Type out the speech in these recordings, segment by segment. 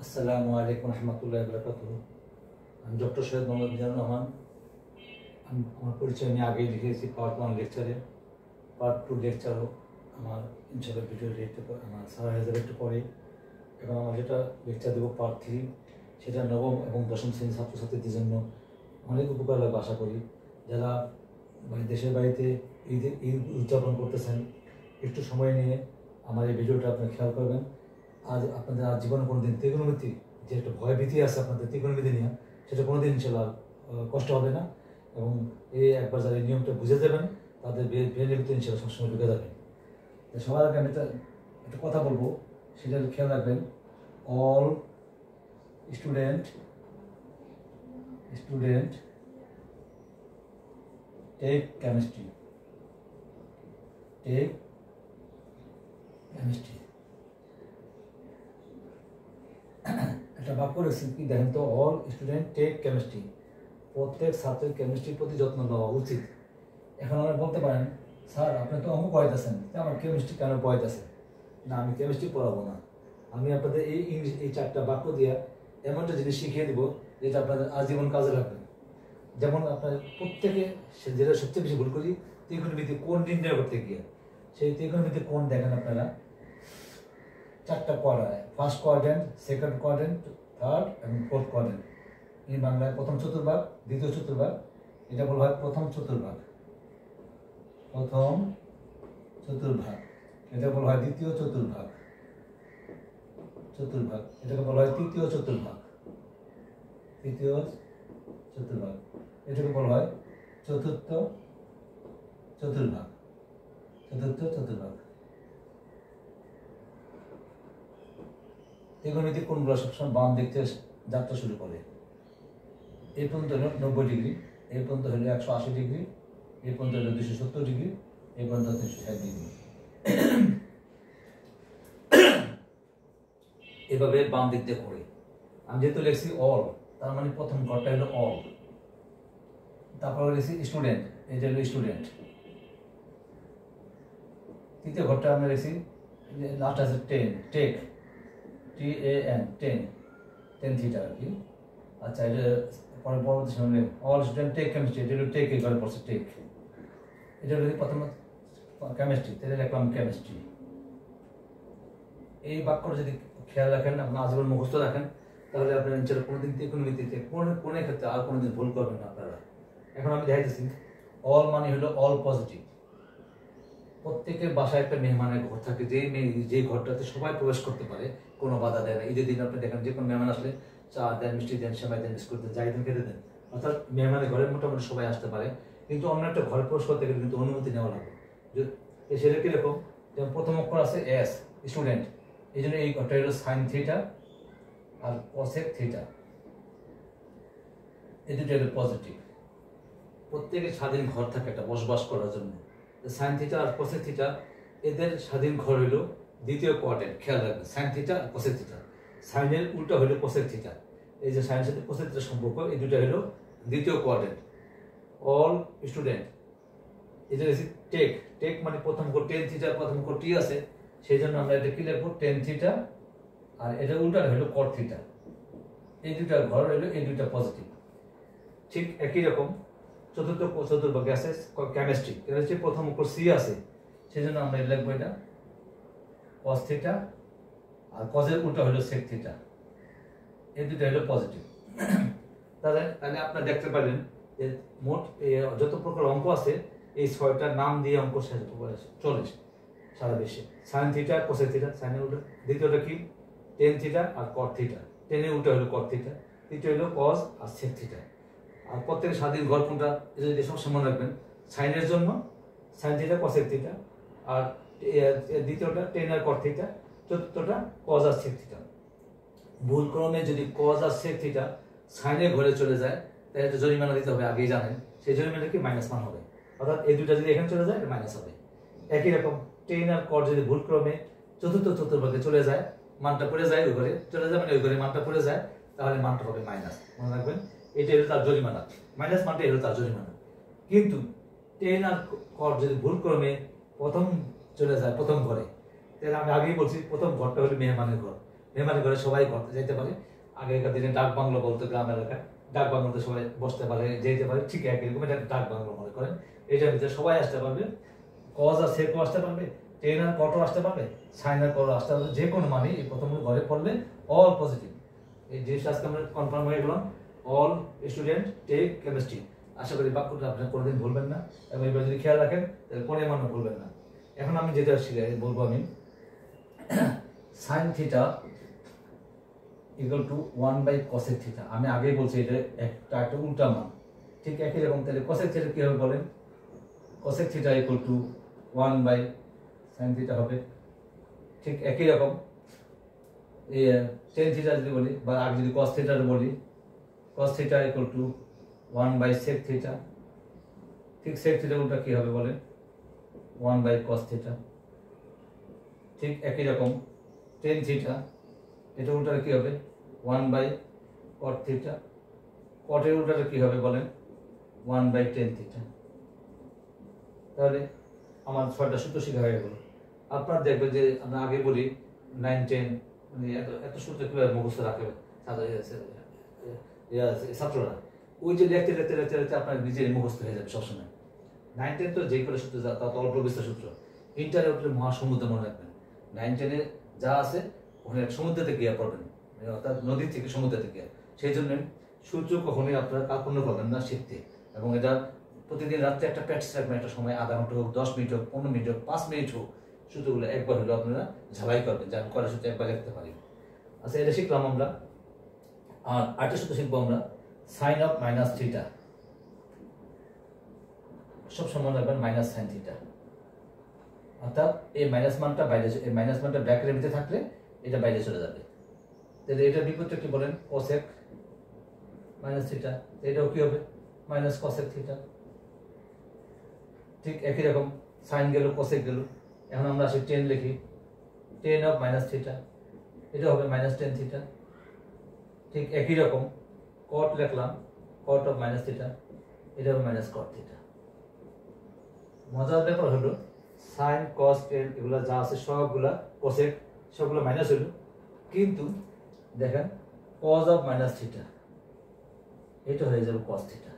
আসসালামু আলাইকুম রহমতুল্লাহ বরকাতুহু। আমি ডক্টর সৈয়দ মোহাম্মদ মিজানুর রহমান। আমি আমার পরিচয় আমি আগেই লিখেছি পার্ট 1 লেকচারে। পার্ট 2 লেকচারও আমার ইনশাআল্লাহ ভিডিও রেটে আমার সারা হাজার একটু পরে, এবং আমার যেটা লেকচার দেবো পার্ট 3, সেটা নবম এবং দশম শ্রেণীর ছাত্রছাত্রীদের জন্য অনেক উপকার লাগবে আশা করি। যারা দেশের বাড়িতে ঈদ উদযাপন করতেছেন, একটু সময় নিয়ে আমার এই ভিডিওটা আপনারা খেয়াল করবেন। আজ আপনাদের আর জীবনে কোনোদিন ত্রিকোণমিতি যে একটা ভয়ভীতি আছে আপনাদের ত্রিকোণমিতি নিয়ে, সেটা কোনোদিন ইনশাআল্লাহ কষ্ট হবে না। এবং এই একবার যারা এই নিয়মটা বুঝে দেবেন, তাদের ব্রেনের ভিতরে ইনশাআল্লাহ সবসময় ঢুকে যাবে। সবার আগে আমি একটা কথা বলবো, সেটা খেয়াল রাখবেন। All student take chemistry. একটা বাক্য রয়েছে কি দেখেন তো, অল স্টুডেন্ট টেক কেমিস্ট্রি। প্রত্যেক ছাত্রের কেমিস্ট্রির প্রতি যত্ন নেওয়া উচিত। এখন আমরা বলতে পারেন, স্যার আপনি তো অঙ্ক পড়াইতেছেন, আমার কেমিস্ট্রি কেন পড়াইতেছেন? না, আমি কেমিস্ট্রি পড়াবো না। আমি আপনাদের এই 4টা বাক্য দিয়ে এমন একটা জিনিস শিখিয়ে দেবো যেটা আপনাদের আজীবন কাজে লাগবে। যেমন আপনার প্রত্যেকে যেটা সবচেয়ে বেশি ভুল করি, ত্রিকোণমিতি কোণ নির্ণয় করতে গিয়ে। সেই ত্রিকোণমিতি কোণ দেখেন আপনারা 4টা quadrant: first quadrant, second quadrant, third এবং ফোর্থ কোয়াড্রেন্ট। এই বাংলায় প্রথম চতুর্ভাগ, দ্বিতীয় চতুর্ভাগ, এটা বলা হয় প্রথম চতুর্ভাগ। এটা বলা হয় দ্বিতীয় চতুর্ভাগ। এটাকে বলা হয় তৃতীয় চতুর্ভাগ। এটাকে বলা হয় চতুর্থ চতুর্ভাগ। ত্রিকোণমিতিক কোণগুলো সবসময় বাম দিক থেকে যাত্রা শুরু করে। এই পর্যন্ত হলো 90 ডিগ্রি, এই পর্যন্ত হলো 180 ডিগ্রি, এই পর্যন্ত হলো 270 ডিগ্রি, এই পর্যন্ত 360 ডিগ্রি। এভাবে বাম দিক দিয়ে করে আমি যেহেতু লিখছি অল, তার মানে প্রথম ঘরটা হলো অল। তারপর লিখছি স্টুডেন্ট, এটা হলো স্টুডেন্ট। তৃতীয় ঘরটা আমরা লিখছি লাস্ট আছে টেক, TAN, 10 থিটা আর কি। আচ্ছা, এটা পরবর্তী সময় অল স্টুডেন্ট টেক কেমিস্ট্রি, এটা হলো টেক, এই ঘরে পড়ছে টেক। এটা হলো প্রথম কেমিস্ট্রি, তাহলে লিখলাম কেমিস্ট্রি। এই বাক্যটা যদি খেয়াল রাখেন, আপনার আজীবন মুখস্থ রাখেন, তাহলে আপনার নিচের কোনোদিন ত্রিকোণমিতিতে কোনো ক্ষেত্রে আর কোনোদিন ভুল করবেন না আপনারা। এখন আমি দেখাইতেছি, অল মানে হলো অল পজিটিভ। প্রত্যেকের বাসায় একটা মেহমানের ঘর থাকে, যে ঘরটাতে সবাই প্রবেশ করতে পারে, কোনো বাধা দেয় না। ঈদের দিন আপনি দেখেন, যে কোনো মেহমান আসলে চা দেন, মিষ্টি দেন, সেমাই দেন, বিস্কুট দেন, যাই দেন খেতে দেন। অর্থাৎ মেহমানের ঘরে মোটামুটি সবাই আসতে পারে। কিন্তু অন্য একটা ঘরে প্রবেশ করতে গেলে কিন্তু অনুমতি নেওয়া লাগবে। সেটা কিরকম? যেমন প্রথম অক্ষর আছে এস, স্টুডেন্ট, এই জন্য এই ঘরটা হলো সাইন থিটা আর কসেক থিটা, এই দুটো হলো পজিটিভ। প্রত্যেকের স্বাধীন ঘর থাকে একটা বসবাস করার জন্য। সাইন থিটা আর কোসেক থিটা, এদের স্বাধীন ঘর হলো দ্বিতীয় কোয়াড্রেন্ট। খেয়াল রাখবেন, সাইন থিটা আর কোসেক থিটা। সাইনের উল্টা হলো কোসেক থিটা। এই যে সাইনের সাথে কোসেক থিটার সম্পর্ক, এই দুটো হলো দ্বিতীয় কোয়াড্রেন্ট। অল স্টুডেন্ট, এটা হচ্ছে টেক মানে প্রথম ঘর 10 থিটা, প্রথম ঘর টি আছে, সেই জন্য আমরা এটা কি লিখবো 10 থিটা, আর এটা উল্টা হলো কট থিটা। এই দুটা ঘর হলো এই দুটা পজিটিভ। ঠিক একই রকম চতুর্থ চতুর্ভাগে আছে কেমিস্ট্রি, এটা হচ্ছে প্রথম অক্ষর সি আছে, সেই জন্য আমরা লিখবো এটা কস থিটা, আর কজের উল্টা হলো সেক থিটা। এই দুটো হলো পজিটিভ। তাহলে আপনারা দেখতে পারেন যে মোট যত প্রকার অঙ্ক আছে, এই 6টার নাম দিয়ে অঙ্ক চলে সারা বিশ্বে। সাইন থিটা, কোসেক থিটা, সাইনের উল্টা। দ্বিতীয়টা কি? টেন থিটা আর কট থিটা, টেনের উল্টা হলো কট থিটা। তৃতীয় হলো কস আর সেক থিটা। আর প্রত্যেক স্বাধীন ঘর কোনটা, এটা সব সমান রাখবেন। সাইনের জন্য সাইন থিটা, কোসেক থিটা, আর দ্বিতীয়টা টেন আর কট থিটা, চতুর্থটা কজ আর সেক থিটা। ভুল ক্রমে যদি কজ আর সেক থিটা সাইনের ঘরে চলে যায়, তাহলে একটা জরিমানা দিতে হবে, আগেই জানেন। সেই জরিমানা কি -1 হবে, অর্থাৎ এই দুটা যদি এখানে চলে যায়, এটা মাইনাস হবে। একই রকম টেন আর কট যদি ভুল ক্রমে চতুর্থ চতুর্ভাগে চলে যায়, মানটা পড়ে যায় ওই ঘরে চলে যায়, মানে ওই ঘরে মানটা পড়ে যায়, তাহলে মানটা হবে মাইনাস। মনে রাখবেন, এটা হলো তার জরিমানা, মাইনাস মানটা হলো তার জরিমানা। কিন্তু টেন আর কট যদি ভুল ক্রমে প্রথম চলে যায় প্রথম ঘরে, তাহলে আমি আগেই বলছি প্রথম ঘরটা হলো মেহমানের ঘর। মেহমানি ঘরে সবাই ঘরতে যেতে পারে। আগেকার দিনে ডাক বাংলো বলতো গ্রাম এলাকায়, ডাক বাংলোতে সবাই বসতে পারে, যেতে পারে, ঠিক একই রকম এটা ডাক বাংলো মনে করেন। এটার ভিতরে সবাই আসতে পারবে, কজ আর সেকও আসতে পারবে, টেন আর কটও আসতে পারবে, সাইন আর করও আসতে পারবে, যে কোনো মানে এই প্রথম ঘরে পড়লে অল পজিটিভ। এই জিনিসটা আজকে আমরা কনফার্ম হয়ে গেলাম, অল স্টুডেন্ট টেক কেমিস্ট্রি। আশা করি বাক্যটা আপনারা কোনোদিন ভুলবেন না, এবং এবার যদি খেয়াল রাখেন তাহলে কোনো মানও ভুলবেন না। এখন আমি যেটা বলবো আমি sine theta equal two 1/cosec theta. আমি আগেই বলছি এটা একটা উল্টা মান, ঠিক একই রকম। তাহলে cosec থিটা কি হবে বলেন? cosec theta equal two 1/sin theta হবে, ঠিক একই রকম। tan থিটা যদি বলি, বা আগে যদি cos থিটা বলি, cos theta equal two 1/sec theta, ঠিক sec থিটা উল্টা কি হবে বলেন? 1/cos থিটা, ঠিক একই রকম। tan থিটা এটা উল্টাটা কি হবে? 1/cot থিটা, কটের উল্টাটা কি হবে বলেন? 1/tan theta. তাহলে আমার 6টা সূত্র শেখা হয়ে গেল। আপনারা দেখবেন যে আমরা আগে বলি 9, 10, মানে এত সূত্র কিভাবে মুখস্থ রাখে ছাত্ররা, ওই যে লিখতে লিখতে লিখতে লিখতে আপনার নিজেরই মুখস্থ হয়ে যাবে সবসময়। 9, 10 তো যে কোনো সূত্র তা তো অল্প বিস্তর সূত্র। ইন্টারে উঠলে মহাসমুদ্র মনে রাখবেন। 9, 10 যা আছে ওখানে সমুদ্রতে গিয়ে পড়বেন, অর্থাৎ নদী থেকে সমুদ্রতে গিয়ে। সেই জন্য সূর্য কখনোই আপনারা কাল্পন্য করবেন না শিখতে, এবং এটা প্রতিদিন রাত্রে একটা প্র্যাকটিস রাখবেন, একটা সময় আধা ঘন্টা হোক, 10 মিনিট হোক, 15 মিনিট হোক, 5 মিনিট হোক, সূত্রগুলো একবার হলেও আপনারা ঝালাই করবেন, যা আমি করার সূত্র একবার লিখতে পারি। আচ্ছা, এটা শিখলাম আমরা। আর আরেকটা সূত্র শিখবো আমরা, সাইন অফ মাইনাস থিটা। সব সময় রাখবেন মাইনাস সাইন থিটা, অর্থাৎ এই মাইনাস মানটা বাইরে, এই মাইনাস মানটা ব্র্যাকেটের ভিতরে থাকলে এটা বাইরে চলে যাবে। তাহলে এটার বিপরীতটা কি বলেন? Cosec minus theta. এটাও কি হবে? Minus cosec theta. ঠিক একই রকম সাইন গেল, কোসেক গেল। এখন আমরা আসি টেন লিখি, টেন অফ মাইনাস থিটা, এটা হবে মাইনাস টেন থিটা। ঠিক একই রকম কট লিখলাম, কট অফ মাইনাস থিটা, এটা হবে মাইনাস কট থিটা। মজার ব্যাপার হলো সাইন, কস, টেন এগুলো যা আছে সবগুলা, কোসেক সবগুলো মাইনাস হলো, কিন্তু দেখেন কজ অফ মাইনাস থিটা এটা হয়ে যাবে কস থিটা।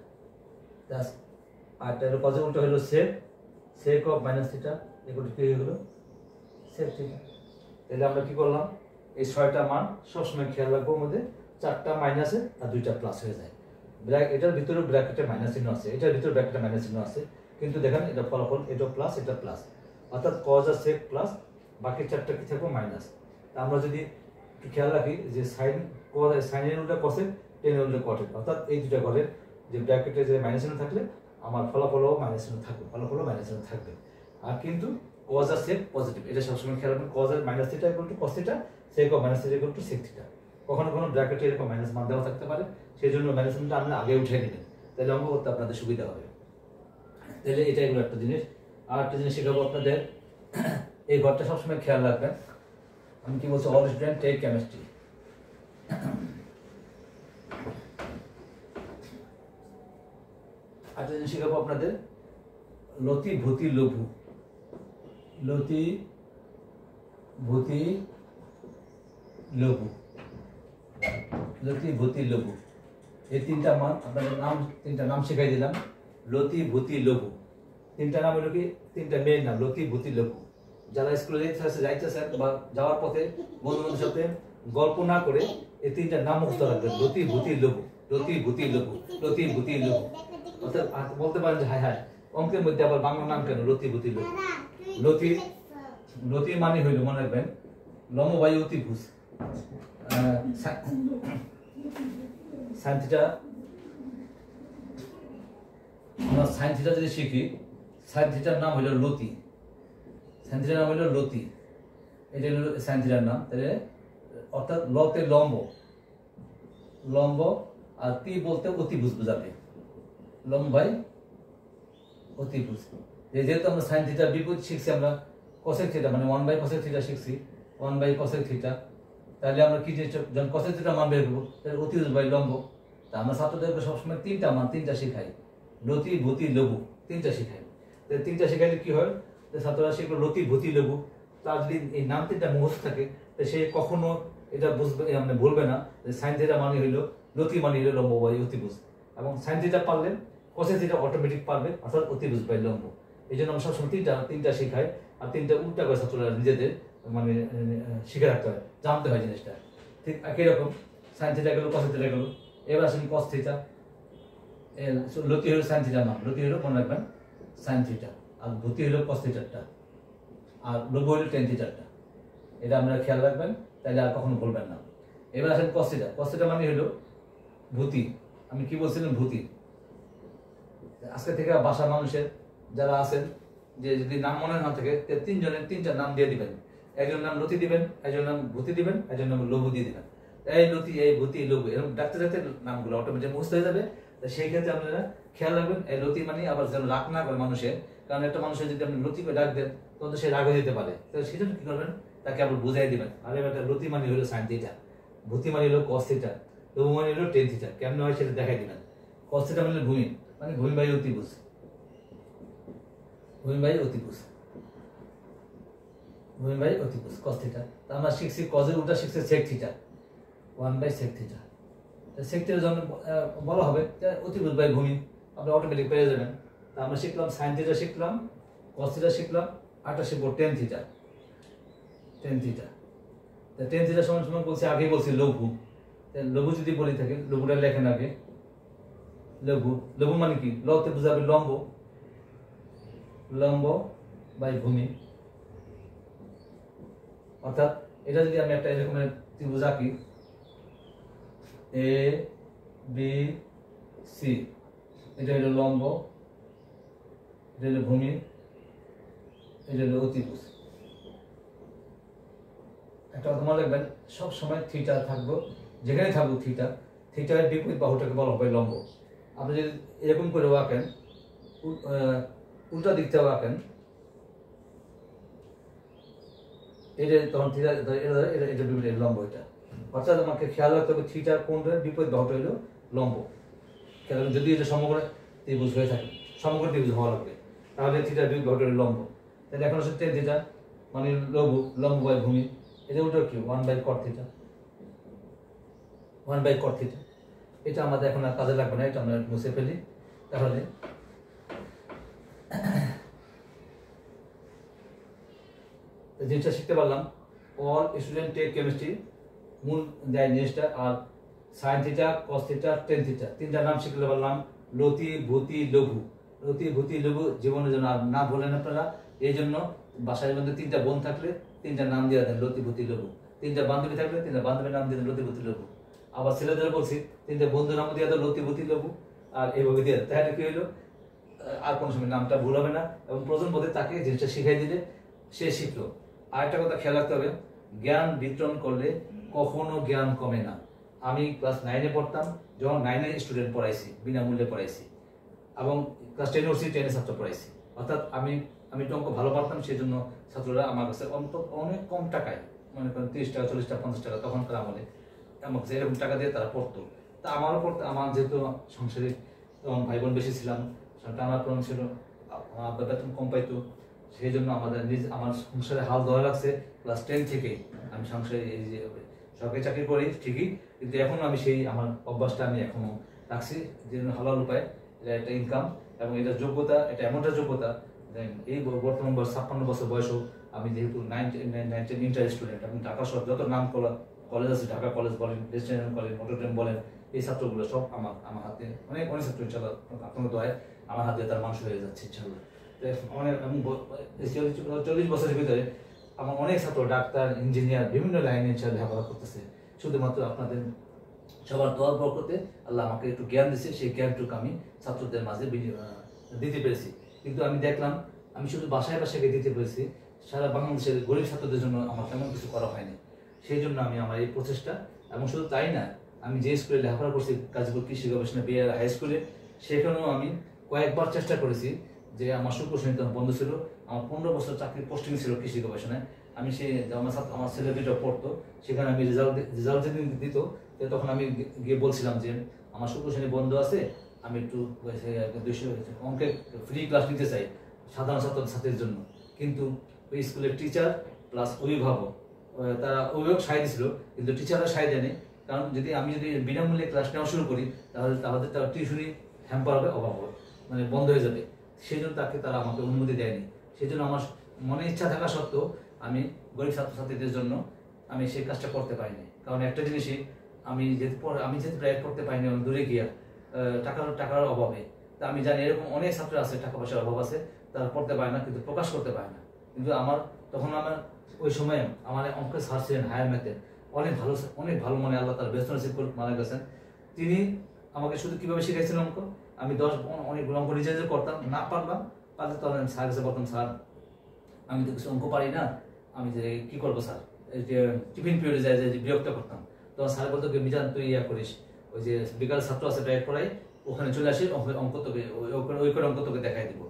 আর তাহলে কজের উল্টা হলো sec, sec of minus theta এগুলো কি হয়ে গেলো? Sec theta. তাহলে আমরা কি করলাম? এই 6টা মান সবসময় খেয়াল রাখবো, মধ্যে 4টা মাইনাসে আর 2টা প্লাস হয়ে যায়। এটার ভিতরে ব্র্যাকেটে মাইনাস চিহ্ন আছে, এটার ভিতরে ব্র্যাকেটে মাইনাস চিহ্ন আছে, কিন্তু দেখেন এটা ফলাফল, এটা প্লাস, এটা প্লাস, অর্থাৎ কজ আর সেক প্লাস, বাকি 4টা কি থাকবো? মাইনাস। আমরা যদি খেয়াল রাখি যে সাইন, সাইনের উল্টা কসেক, টেনের উল্টা কটের, অর্থাৎ এই দুটা ঘরের যে ব্র্যাকেটে যে মাইনাস চিহ্ন থাকলে আমার ফলাফলও মাইনাস চিহ্ন থাকবে, ফলাফলও মাইনাস চিহ্ন থাকবে। আর কিন্তু কজ আর সেক পজিটিভ, এটা সবসময় খেয়াল রাখবেন। কজ আর minus theta equal to cos theta, sec of minus theta equal to sec theta. কখনো কোনো ব্র্যাকেটে এরকম মাইনাস মান দেওয়া থাকতে পারে, সেই জন্য মাইনাস চিহ্নটা আমরা আগে উঠে নেবেন, তাহলে অঙ্ক করতে আপনাদের সুবিধা হবে। তাহলে এটা এগুলো একটা জিনিস। আর একটা জিনিস শেখাবো আপনাদের, এই ঘরটা সবসময় খেয়াল রাখবেন। আমি কি বলছি? All student take chemistry. আরেকটা জিনিস শেখাবো আপনাদের, লতি ভূতি লঘু। লতি ভূতি লঘু, লতি ভূতি লঘু, এই 3টা মান আপনাদের নাম, 3টা নাম শেখাই দিলাম। লতি ভূতি লঘু, 3টা নাম হলো কি? 3টা মেয়ের নাম, লতি ভূতি লঘু। যারা স্কুলে যাইতেছেন বা যাওয়ার পথে বন্ধুদের সাথে গল্প না করে এই 3টা নাম মুখস্থ রাখবেন, লতি ভূতি লঘু, লতি ভূতি লঘু, লতি ভূতি লঘু। অর্থাৎ বলতে পারেন যে হায় হায়, অঙ্কের মধ্যে আবার বাংলা নাম কেন? লতি ভূতি লঘু। লতি, লতি মানে হইল মনে রাখবেন লম্ববায়ু অতিভুজ। সাইন থিটা, আমরা সাইন থিটা যদি শিখি, সাইন থিটার নাম হইল লতি, সাইন থিটার নাম হইল লতি, এটা হলো সাইন থিটার নাম। তাহলে অর্থাৎ লতে লম্ব, লম্ব, আর তি বলতে অতিভুজ বোঝাবে, লম্বাই অতিভুজ। যেহেতু আমরা সাইন থিটার বিপরীত শিখছি, আমরা কোসেক থিটা মানে 1/cosec থিটা শিখছি, 1/cosec থিটা। তাহলে আমরা কি জিনিসটা যখন কোসেক থিটা মান বের করবো, তাহলে অতিভুজ বাই লম্ব। তা আমরা ছাত্রদেরকে সবসময় 3টা মান, 3টা শেখাই, লতি ভূতি লঘু, 3টা শেখাই। তাহলে 3টা শেখাইলে কি হয়? ছাত্ররা শিখলো লতি ভূতি লঘু, তার যদি এই নাম 3টা মুখস্থ থাকে, সে কখনো এটা বুঝবে, মানে ভুলবে না যে সাইন থিটা মানে হইলো লতি মানে হইলো লম্ব বাই অতিভুজ, এবং সাইন থিটা পারলে কোসেক থিটা অটোমেটিক পারবে, অর্থাৎ অতিভুজ বাই লম্ব। এই জন্য আমরা সবসময় তিনটা শেখাই, আর তিনটা উল্টা করে ছাত্ররা নিজেদের মানে শিখে রাখতে হয়, জানতে হয় জিনিসটা। ঠিক একই রকম সাইন থিটা গেল, কোসেক থিটা গেল। এবার আসেন কস থিটা। লতি হলো সাইন থিটার নাম, লতি হলো মনে রাখবেন সাইন থিটা, আর ভূতি হলো কস থিটারটা, আর লঘু হলো টেন থিটারটা। এটা আপনারা খেয়াল রাখবেন, তাহলে আর কখনো বলবেন না। এবার আসেন কস থিটা। কস থিটা মানে হলো ভূতি। আমি কি বলছিলাম? ভূতি। আজকে থেকে বাসার মানুষের যারা আছেন, যে যদি নাম মনে না থাকে, তিনজনের তিনটা নাম দিয়ে দিবেন। একজন নাম লতি দিবেন, একজন নাম ভূতি দিবেন, একজন নাম লঘু দিয়ে দিবেন। এই লতি, এই ভূতি, লঘু, এরকম ডাকতে ডাকতে নামগুলো অটোমেটিক মুখস্থ হয়ে যাবে। সেই ক্ষেত্রে আপনারা খেয়াল রাখবেন, এই লতি মানে আবার যেন রাগ না করে মানুষের, কারণ একটা মানুষের যদি আপনি লতি করে ডাক দেন তখন তো সে রাগ হয়ে যেতে পারে। তো সেজন্য কি করবেন, তাকে আবার বুঝাই দিবেন, আরে বেটা লতি মানে হলো সাইন থিটা, ভূতি মানে হলো কস থিটা, লঘু মানে হলো টেন থিটা। কেমন হয় সেটা দেখাই দিবেন। কস থিটা মানে ভূমি, মানে ভূমি বাই অতিভুজ, ভূমি বাই অতিভুজ, ভূমি বাই অতিভুজ কস থিটা। তা আমরা শিখছি কজের উল্টা শিখছি সেক থিটা, 1/sec থিটা। সেক থিটার জন্য বলা হবে অতিভুজ বাই ভূমি, আপনি অটোমেটিক পেয়ে যাবেন। তা আমরা শিখলাম সাইন থিটা, শিখলাম কস থিটা, শিখলাম আরেকটা শিখবো tan theta. Tan theta, ten থিটার সমান সমান বলছি, আগেই বলছি লঘু। লঘু যদি বলি থাকে, লঘুটা লেখেন আগে। লঘু, লঘু মানে কি? লতে বুঝাবে লম্ব, লম্ব বাই ভূমি। অর্থাৎ এটা যদি আমি একটা এরকম ত্রিভুজ আঁকি, এ বি সি, এটা হলো লম্ব, এটা হলো ভূমি, এটা হলো অতিভুজ। একটা কথা মনে রাখবেন, সব সময় থিটা থাকবো, যেখানে থাকবো থিটা, থিটার বিপরীত বাহুটাকে বলা হবে লম্ব। আপনি যদি এরকম করে আঁকেন, উল্টা দিক থেকে আঁকেন, এটা তখন থিটা, এটা বিপরীত লম্ব। এটা অর্থাৎ আমাকে খেয়াল রাখতে হবে থিটার কোণটার বিপরীত বাহুটা হলো লম্ব। খেয়াল, যদি এটা সমগ্র ত্রিভুজ হয়ে থাকে, সমগ্র ত্রিভুজ হওয়া লাগবে, তাহলে থিটার বিপরীত বাহুটা হলো লম্ব। তাহলে এখন হচ্ছে টেন থিটা মানে লঘু, লম্ব বাই ভূমি। এটা উল্টো কি? 1/cot theta, 1/cot theta. এটা আমাদের এখন আর কাজে লাগবে না, এটা আমরা মুছে ফেলি। তাহলে জিনিসটা শিখতে পারলাম, অল স্টুডেন্ট টেক কেমিস্ট্রি, মূল দেয় জিনিসটা। আর sine theta, cos theta, tan theta, তিনটা নাম শিখতে পারলাম, লতি, ভূতি, লঘু। লতি, ভূতি, লঘু জীবনের জন্য আর না বলেন আপনারা। এই জন্য বাসায় মধ্যে তিনটা বোন থাকলে তিনটা নাম দিয়ে দেন, লতি, ভূতি, লঘু। তিনটা বান্ধবী থাকলে তিনটা বান্ধবীর নাম দিয়ে দেন, লতি, ভূতি, লঘু। আবার ছেলেদের বলছি, তিনটা বন্ধুর নাম দিয়ে দেন, লতি, ভূতি, লঘু। আর এইভাবে দিয়ে দেন, তাহলে কি হইলো, আর কোনো সময় নামটা ভুল হবে না, এবং প্রয়োজন বোধে তাকে জিনিসটা শিখাই দিলে সে শিখলো। আর একটা কথা খেয়াল রাখতে হবে, জ্ঞান বিতরণ করলে কখনো জ্ঞান কমে না। আমি ক্লাস 9-এ পড়তাম, যখন 9-এর স্টুডেন্ট পড়াইছি, বিনামূল্যে পড়াইছি, এবং ক্লাস 10 উঠছি, 10-এর ছাত্র পড়াইছি। অর্থাৎ আমি অঙ্ক ভালো পারতাম, সেই জন্য ছাত্ররা আমার কাছে অনেক কম টাকায়, মনে করেন 30 টাকা, 40 টাকা, 50 টাকা তখনকার আমলে আমার কাছে এরকম টাকা দিয়ে তারা পড়তো। তা আমারও পড়তে, আমার যেহেতু সংসারে তখন ভাই বোন বেশি ছিলাম, টানার প্রয়োজন ছিল, আমার বেতন কম পাইতো, সেই জন্য আমার সংসারে হাল ধরা লাগছে ক্লাস 10 থেকেই। আমি সংসারে এই যে সরকারি চাকরি করি ঠিকই, কিন্তু এখনো আমি সেই আমার অভ্যাসটা আমি এখনো রাখছি, যে হালাল উপায়, এটা একটা ইনকাম, এবং এটা যোগ্যতা, এটা এমন একটা যোগ্যতা। এই বর্তমান বয়স 56 বছর বয়সেও আমি যেহেতু 9-10 ইন্টার স্টুডেন্ট, এবং ঢাকা শহর যত নাম কলেজ আছে, ঢাকা কলেজ বলেন, রেজিস্ট্রেশন কলেজ, নটরডেম বলেন, এই ছাত্রগুলো সব আমার হাতে, অনেক ছাত্র ইনশাল্লাহ আপনার দয়ায় আমার হাতে তার মানুষ হয়ে যাচ্ছে ইনশাল্লাহ। অনেক, আমি 40 বছরের ভিতরে আমার অনেক ছাত্র ডাক্তার, ইঞ্জিনিয়ার, বিভিন্ন লাইনে ইনশাল্লাহ লেখাপড়া করতেছে। শুধুমাত্র আপনাদের সবার দোয়ার বরকতে আল্লাহ আমাকে একটু জ্ঞান দিচ্ছে, সেই জ্ঞানটুকু আমি ছাত্রদের মাঝে দিতে পেরেছি। কিন্তু আমি দেখলাম, আমি শুধু বাসায় বাসায় দিতে পেরেছি, সারা বাংলাদেশের গরিব ছাত্রদের জন্য আমার তেমন কিছু করা হয়নি। সেই জন্য আমি আমার এই প্রচেষ্টা, এবং শুধু তাই না, আমি যে স্কুলে লেখাপড়া করছি, গাজীপুর কৃষি গবেষণা বিআর হাই স্কুলে, সেখানেও আমি কয়েকবার চেষ্টা করেছি, যে আমার শুক্র শনি তখন বন্ধ ছিল, আমার 15 বছর চাকরির পোস্টিং ছিল কৃষি গবেষণায়। আমি সেই আমার ছেলে দুটো পড়তো, সেখানে আমি রেজাল্ট যেদিন দিত, তখন আমি গিয়ে বলছিলাম যে আমার শুক্র শনি বন্ধ আছে, আমি একটু 200 অঙ্কে ফ্রি ক্লাস নিতে চাই সাধারণ ছাত্রছাত্রীর জন্য। কিন্তু ওই স্কুলের টিচার প্লাস অভিভাবক তারা অভিভাবক সাহায্য দিছিল, কিন্তু টিচাররা সাহায্য দেয়নি। কারণ আমি যদি বিনামূল্যে ক্লাস নেওয়া শুরু করি, তাহলে তাদের টিউশনি হ্যাম্পার হবে, অভাব হবে, মানে বন্ধ হয়ে যাবে। সেই জন্য তারা আমাকে অনুমতি দেয়নি। সেই জন্য আমার মনে ইচ্ছা থাকা সত্ত্বেও আমি গরিব ছাত্রছাত্রীদের জন্য আমি সেই কাজটা করতে পারিনি। কারণ একটা জিনিসই, আমি যেহেতু প্রাইভেট পড়তে পারিনি, আমি দূরে গিয়া টাকার অভাবে। তা আমি জানি এরকম অনেক ছাত্র আছে, টাকা পয়সার অভাব আছে, তারা পড়তে পারে না, কিন্তু প্রকাশ করতে পারে না। কিন্তু আমার ওই সময়ে আমার অঙ্কের স্যার ছিলেন, হায়ার ম্যাথের অনেক ভালো, মানে আল্লাহ তার ব্যস্ত নসিব মারা গেছেন। তিনি আমাকে শুধু কিভাবে শিখাইছিলেন অঙ্ক, আমি অনেকগুলো অঙ্ক নিজে করতাম, না পারলে তখন আমি স্যার কাছে বলতাম, স্যার আমি তো কিছু অঙ্ক পারি না, আমি যে কি করবো স্যার, এই যে টিফিন পিরিয়ডে যায় যে বিরক্ত করতাম। তখন স্যার বলতো, মিজান তুই করিস, ওই যে বিকাল ছাত্র আছে প্রাইভেট পড়াই, ওখানে চলে আসি, অঙ্ক তোকে ওই করে অঙ্ক তোকে দেখাই দিব।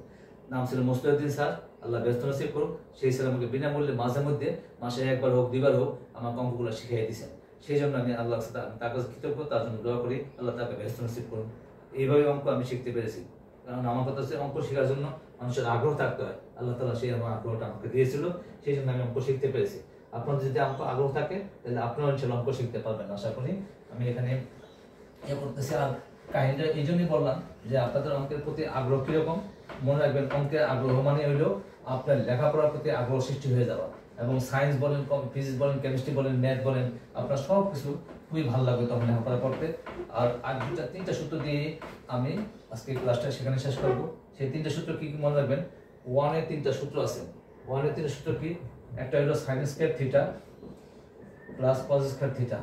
নাম ছিল মুস্তাহিউদ্দিন স্যার, আল্লাহ ব্যস্ত নসিব করুক। সেই স্যার আমাকে বিনামূল্যে মাঝে মধ্যে মাসে একবার হোক 2বার হোক আমার অঙ্কগুলো শিখিয়ে দিয়েছেন। সেই জন্য আমি আল্লাহ তার কাছে কৃতজ্ঞ, তার জন্য দোয়া করি, আল্লাহ তাকে ব্যস্ত নসিব করুন। এইভাবে অঙ্ক আমি শিখতে পেরেছি। কারণ আমার কথা হচ্ছে, অঙ্ক শেখার জন্য মানুষের আগ্রহ থাকতে হয়। আল্লাহ তাআলা সেই আমার আগ্রহটা আমাকে দিয়েছিল, সেই জন্য আমি অঙ্ক শিখতে পেরেছি। আপনাদের যদি আগ্রহ থাকে, তাহলে আপনারা ইনশাআল্লাহ অঙ্ক শিখতে পারবেন, আশা করি। আমি এখানে করতেছি। আর কাহিনীটা এই জন্যই বললাম যে আপনাদের অঙ্কের প্রতি আগ্রহ কিরকম, মনে রাখবেন অঙ্কের আগ্রহ মানে হইলো আপনার লেখাপড়ার প্রতি আগ্রহ সৃষ্টি হয়ে যাওয়া। এবং সায়েন্স বলেন, ফিজিক্স বলেন, কেমিস্ট্রি বলেন, ম্যাথ বলেন, আপনার সব কিছু খুবই ভালো লাগবে তখন লেখাপড়া করতে। আর 3টা সূত্র দিয়ে আমি আজকে ক্লাসটা সেখানে শেষ করবো। সেই 3টা সূত্র কি মনে রাখবেন? 1-এর 3টা সূত্র আছে। 1-এর 3টা সূত্র কি? একটা হলো sin square theta plus cos square theta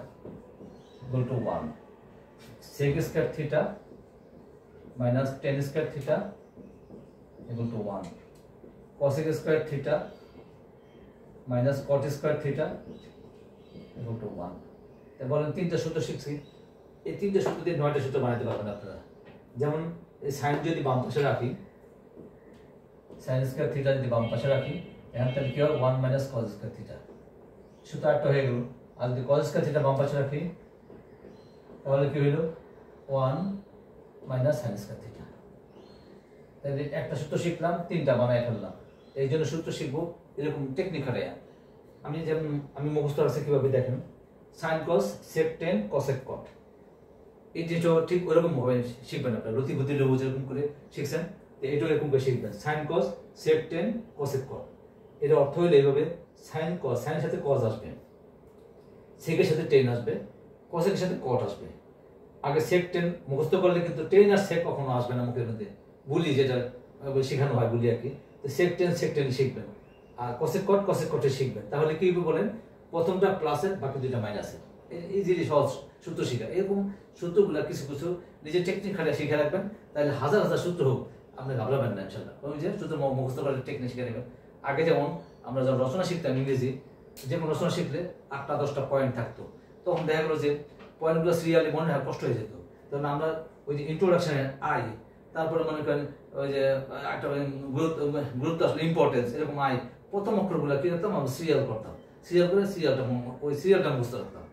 equal two 1, sec square theta minus tan square theta equal two 1, cosec square theta minus cot square theta equal two 1। তাই বলেন 3টা সূত্র শিখছি, এই 3টা সূত্র দিয়ে 9টা সূত্র বানাতে পারবেন আপনারা। যেমন এই sin যদি বাম পাশে রাখি, sin স্কয়ার থিটা যদি বাম পাশে রাখি, এখন তাহলে কি হবে? 1 মাইনাস cos স্কয়ার থিটা, সূত্র একটা হয়ে গেল। আর যদি cos স্কয়ার থিটা বাম পাশে রাখি, তাহলে কি হইল? 1 মাইনাস sin স্কয়ার থিটা। তাহলে একটা সূত্র শিখলাম, 3টা বানায় ফেললাম। এই জন্য সূত্র শিখবো এরকম টেকনিক খাটাইয়া। আমি মুখস্থ রাখছি কিভাবে, দেখেন, sin cos sec tan cosec cot, এই যেটা ঠিক ওরকম ভাবে শিখবেন আপনারা। লতি বুদ্ধি লবু যেরকম করে শিখছেন, এটাও এরকম করে শিখবেন। sin cos sec tan cosec cot, এর অর্থ হলো এইভাবে, sin cos, sin এর সাথে cos আসবে, sec এর সাথে tan আসবে, cosec এর সাথে cot আসবে। আগে sec tan মুখস্থ করলে কিন্তু tan আর sec কখনো আসবে না মুখের মধ্যে, বুলি যেটা শেখানো হয় বুলি আর কি। তো sec tan শিখবেন, আর cosec cot শিখবেন। তাহলে কি হবে বলেন? প্রথমটা প্লাসের, বাকি দুইটা মাইনাসের। ইজিলি সহজ সূত্র শিখা। এরকম সূত্রগুলা কিছু কিছু নিজের টেকনিক খাটিয়ে শিখে রাখবেন, তাহলে হাজার হাজার সূত্র হোক আপনি ঘাবড়াবেন না ইনশাআল্লাহ। ওই যে সূত্র মুখস্থ করে টেকনিক শিখে নেবেন। আগে যেমন আমরা যখন রচনা শিখতাম ইংরেজি, যেমন রচনা শিখলে 8টা 10টা পয়েন্ট থাকতো, তখন দেখা গেলো যে পয়েন্টগুলো সিরিয়ালি মনে হয় কষ্ট হয়ে যেত। তখন আমরা ওই যে ইন্ট্রোডাকশনে আই, তারপরে মনে করেন ওই যে একটা গুরুত্ব আসলে ইম্পর্টেন্স, এরকম আই, প্রথম অক্ষরগুলো কি করতাম? আমরা সিরিয়াল করতাম, সিরিয়াল করে ওই সিরিয়ালটা মুখস্থ রাখতাম।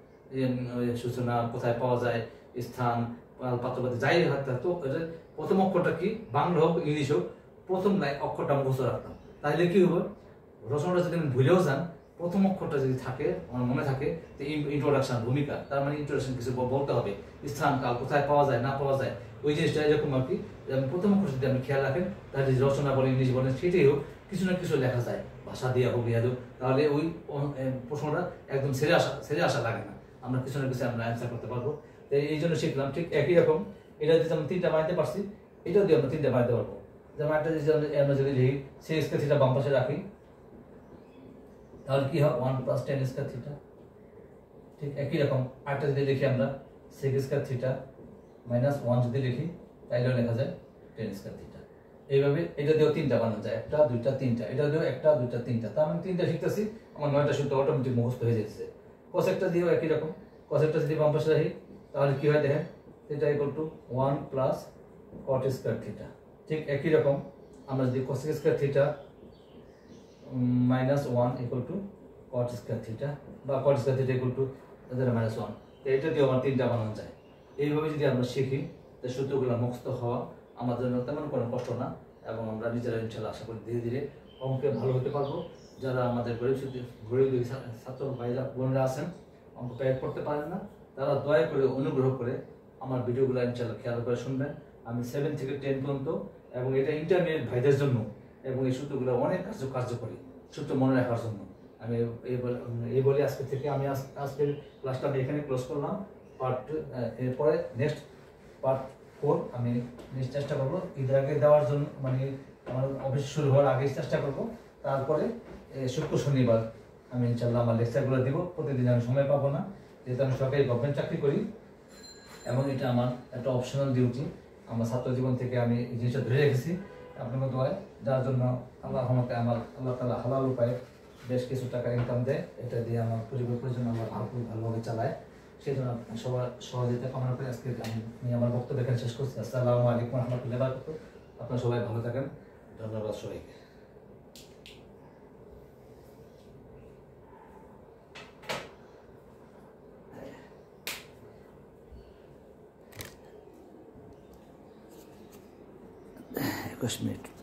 সূচনা কোথায় পাওয়া যায়, স্থান, পাত্রপাতি যাই থাকতো, প্রথম অক্ষরটা কি, বাংলা হোক ইংলিশ হোক, প্রথম অক্ষরটা মুখস্থ রাখতাম। তাহলে কি হবে? রচনাটা যদি আমি ভুলেও যান, প্রথম অক্ষরটা যদি থাকে, আমার মনে থাকে, তো ইন্ট্রোডাকশন ভূমিকা, তার মানে ইন্ট্রোডাকশন কিছু বলতে হবে, স্থান কাল কোথায় পাওয়া যায় না পাওয়া যায়, ওই জিনিসটা এরকম আর কি। প্রথম অক্ষর যদি আপনি খেয়াল রাখেন, তাহলে রচনা বলেন ইংলিশ বলেন সেটাই হোক, কিছু না কিছু লেখা যায়, ভাষা দিয়ে হোক ইয়া হোক, তাহলে ওই প্রশ্নটা একদম ছেড়ে আসা লাগে না, আমরা কিছু না কিছু আমরা অ্যান্সার করতে পারবো। তাই এই জন্য শিখলাম। ঠিক একই রকম এটা যদি আমরা 3টা বানাতে পারছি, এটাও দিয়ে আমরা 3টা বানাতে পারবো। যেমন একটা আমরা যদি লিখি sec স্কয়ার থিটা বাম পাশে রাখি, তাহলে কি হয়? 1 প্লাস tan স্কয়ার থিটা। ঠিক একই রকম আরেকটা যদি লিখি আমরা sec স্কয়ার থিটা মাইনাস 1 যদি লিখি, তাইলেও লেখা যায় tan স্কয়ার থিটা। এইভাবে এটা দিয়েও 3টা বানানো যায়, 1টা 2টা 3টা, এটা দিয়েও 1টা 2টা 3টা। তার মানে 3টা শিখতেছি, আমার 9টা সূত্র অটোমেটিক মুখস্থ হয়ে যাচ্ছে। cosecটা দিয়েও একই রকম, cosecটা যদি বাম পাশে রাখি, তাহলে কি হয় দেখেন, theta equal two 1 plus cot square theta. ঠিক একই রকম আমরা যদি cosec square theta minus 1 equal to cot square theta, বা cot square theta equal two minus 1, এটা দিয়ে আমার 3টা বানানো যায়। এইভাবে যদি আমরা শিখি, তো সূত্রগুলো মুখস্থ হওয়া আমাদের জন্য তেমন কোনো কষ্ট না, এবং আমরা নিজেরা ইনশাআল্লাহ আশা করি ধীরে ধীরে অঙ্কে ভালো হতে পারবো। যারা আমাদের গরিব ছাত্র ভাইরা বোনরা আছেন, অঙ্ক প্যাক করতে পারেন না, তারা দয়া করে অনুগ্রহ করে আমার ভিডিওগুলো ইনশাআল্লাহ খেয়াল করে শুনবেন। আমি 7 থেকে 10 পর্যন্ত, এবং এটা ইন্টারমিডিয়েট ভাইদের জন্য, এবং এই সূত্রগুলো অনেক কার্যকরী সূত্র মনে রাখার জন্য। আমি এই বলে আজকে থেকে আমি আজকের ক্লাসটা আমি এখানে ক্লোজ করলাম। এরপরে নেক্সট পার্ট 4 আমি চেষ্টা করবো ঈদের আগে দেওয়ার জন্য, মানে আমার অফিস শুরু হওয়ার আগেই চেষ্টা করব। তারপরে শুক্র শনিবার আমি ইনশাল্লাহ আমার লেকচারগুলো দিব। প্রতিদিন আমি সময় পাবো না, যেহেতু আমি সরকারি গভর্নমেন্ট চাকরি করি, এবং এটা আমার একটা অপশনাল ডিউটি। আমার ছাত্র জীবন থেকে আমি এই জিনিসটা ধরে রেখেছি আপনাদের দোয়ায়, যার জন্য আল্লাহ তাআলা হালাল উপায়ে বেশ কিছু টাকা ইনকাম দেয়। এটা দিয়ে আমার পরিজন আমার ভালোভাবে চালায়। সেই জন্য সবার সহযোগিতা কামনা করে আজকে আমি আমার বক্তব্য এখানে শেষ করছি। আসসালামু আলাইকুম ওয়া রাহমাতুল্লাহি ওয়া বারাকাতুহু। আপনারা সবাই ভালো থাকেন। ধন্যবাদ সবাইকে। মিনিট